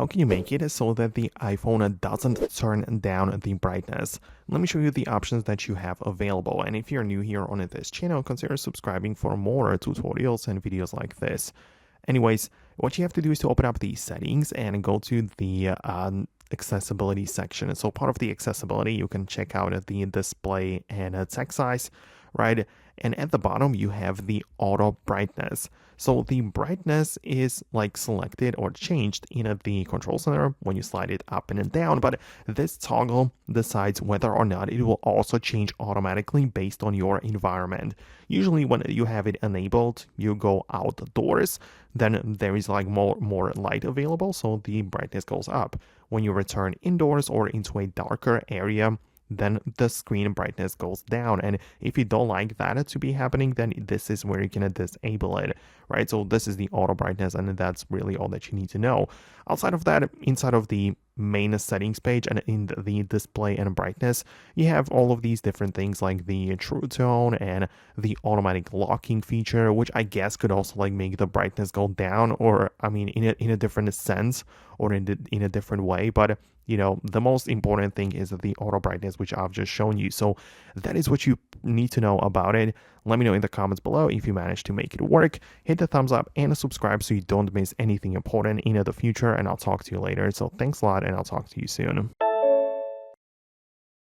how can you make it so that the iPhone doesn't turn down the brightness? Let me show you the options that you have available. And if you're new here on this channel, consider subscribing for more tutorials and videos like this. Anyways, what you have to do is to open up the settings and go to the accessibility section. So part of the accessibility, you can check out the display and text size, right? And at the bottom, you have the auto brightness. So the brightness is like selected or changed in the control center when you slide it up and down, but this toggle decides whether or not it will also change automatically based on your environment. Usually when you have it enabled, you go outdoors, then there is like more light available, so the brightness goes up. When you return indoors or into a darker area, then the screen brightness goes down. And if you don't like that to be happening, then this is where you can disable it, right? So this is the auto brightness, and that's really all that you need to know. Outside of that, inside of the main settings page and in the display and brightness, you have all of these different things like the true tone and the automatic locking feature, which I guess could also like make the brightness go down, or I mean in a different sense or in a different way. But you know, the most important thing is the auto brightness, which I've just shown you. So that is what you need to know about it. Let me know in the comments below if you managed to make it work. Hit the thumbs up and subscribe so you don't miss anything important in the future, and I'll talk to you later. So thanks a lot, and I'll talk to you soon.